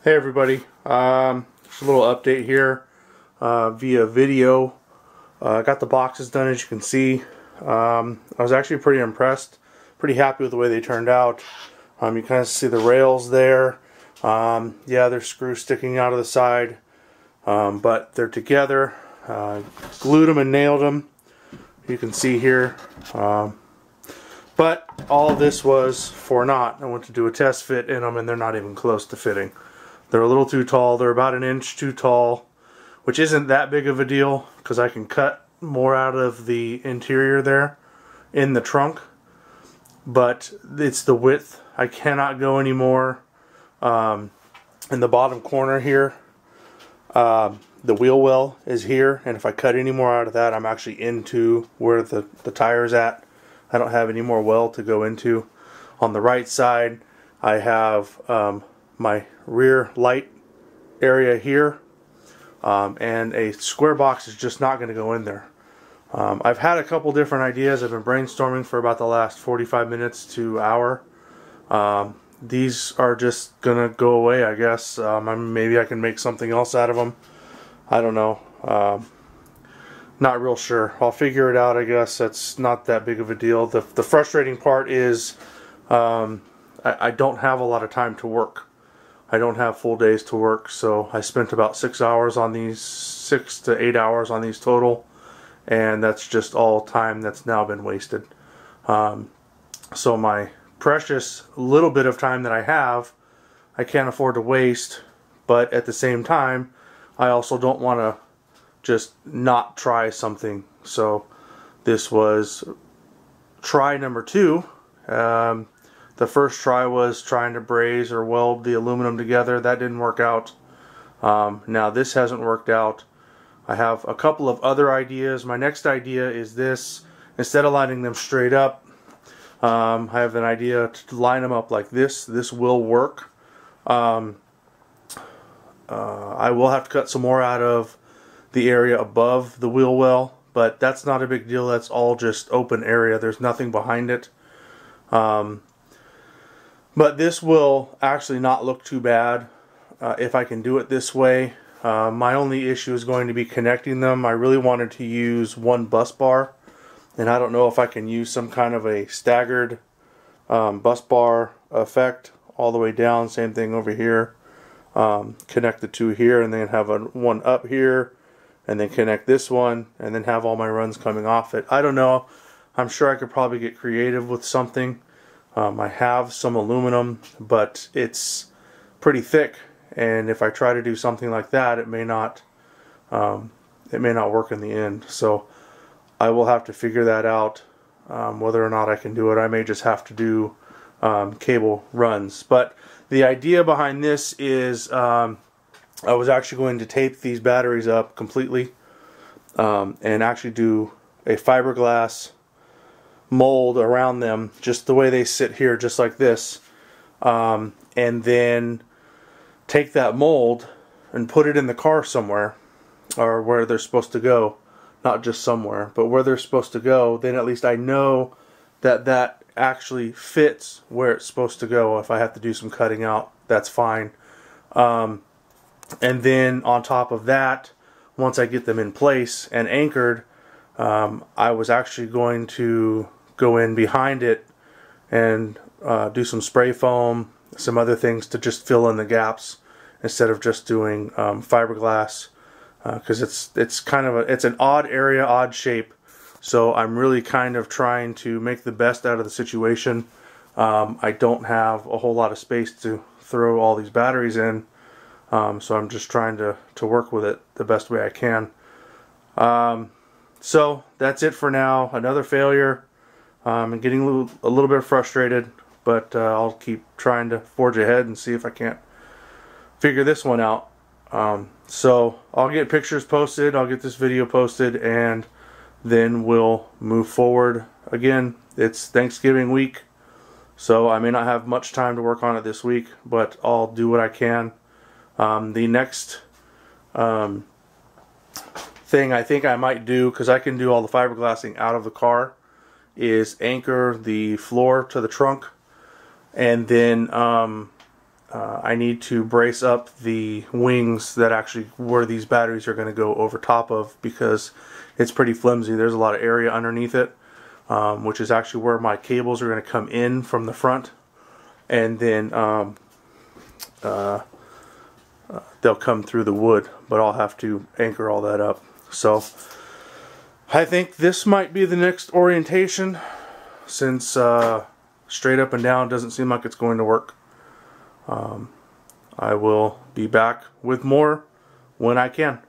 Hey everybody, just a little update here via video. I got the boxes done, as you can see. I was actually pretty impressed, pretty happy with the way they turned out. You kind of see the rails there. Yeah, there's screws sticking out of the side, but they're together. Glued them and nailed them. You can see here. But all this was for naught. I went to do a test fit in them and they're not even close to fitting. They're a little too tall. They're about an inch too tall, which isn't that big of a deal because I can cut more out of the interior there in the trunk. But it's the width. I cannot go any more. In the bottom corner here, the wheel well is here, and if I cut any more out of that, I'm actually into where the tire's at. I don't have any more well to go into. On the right side, I have my rear light area here, and a square box is just not going to go in there. I've had a couple different ideas. I've been brainstorming for about the last 45 minutes to hour. These are just gonna go away, I guess. Maybe I can make something else out of them. I don't know. Not real sure. I'll figure it out, I guess. That's not that big of a deal. The frustrating part is I don't have a lot of time to work. I don't have full days to work, so I spent about 6 hours on these, 6 to 8 hours on these total, and that's just all time that's now been wasted. So my precious little bit of time that I have, I can't afford to waste, but at the same time, I also don't want to just not try something. So this was try number 2. The first try was trying to braze or weld the aluminum together. That didn't work out. Now this hasn't worked out. I have a couple of other ideas. My next idea is this. Instead of lining them straight up, I have an idea to line them up like this. This will work. I will have to cut some more out of the area above the wheel well, but that's not a big deal. That's all just open area. There's nothing behind it. But this will actually not look too bad if I can do it this way. My only issue is going to be connecting them. I really wanted to use one bus bar, and I don't know if I can use some kind of a staggered bus bar effect all the way down. Same thing over here. Connect the two here, and then have one up here, and then connect this one, and then have all my runs coming off it. I don't know. I'm sure I could probably get creative with something. I have some aluminum, but it's pretty thick, and if I try to do something like that, it may not work in the end. So I will have to figure that out, whether or not I can do it. I may just have to do cable runs. But the idea behind this is I was actually going to tape these batteries up completely and actually do a fiberglass mold around them, just the way they sit here, just like this, and then take that mold and put it in the car somewhere, or where they're supposed to go. Not just somewhere, but where they're supposed to go. Then at least I know that that actually fits where it's supposed to go. If I have to do some cutting out, that's fine. And then on top of that, once I get them in place and anchored, I was actually going to go in behind it and do some spray foam, some other things to just fill in the gaps instead of just doing fiberglass, because it's an odd area, odd shape. So I'm really kind of trying to make the best out of the situation. I don't have a whole lot of space to throw all these batteries in, so I'm just trying to work with it the best way I can. So that's it for now. Another failure. I'm getting a little bit frustrated, but I'll keep trying to forge ahead and see if I can't figure this one out. So I'll get pictures posted, I'll get this video posted, and then we'll move forward. Again, it's Thanksgiving week, so I may not have much time to work on it this week, but I'll do what I can. The next thing I think I might do, because I can do all the fiberglassing out of the car, is anchor the floor to the trunk, and then I need to brace up the wings that actually where these batteries are going to go over top of, because it's pretty flimsy. There's a lot of area underneath it, which is actually where my cables are going to come in from the front, and then they'll come through the wood, but I'll have to anchor all that up. So I think this might be the next orientation, since straight up and down doesn't seem like it's going to work. I will be back with more when I can.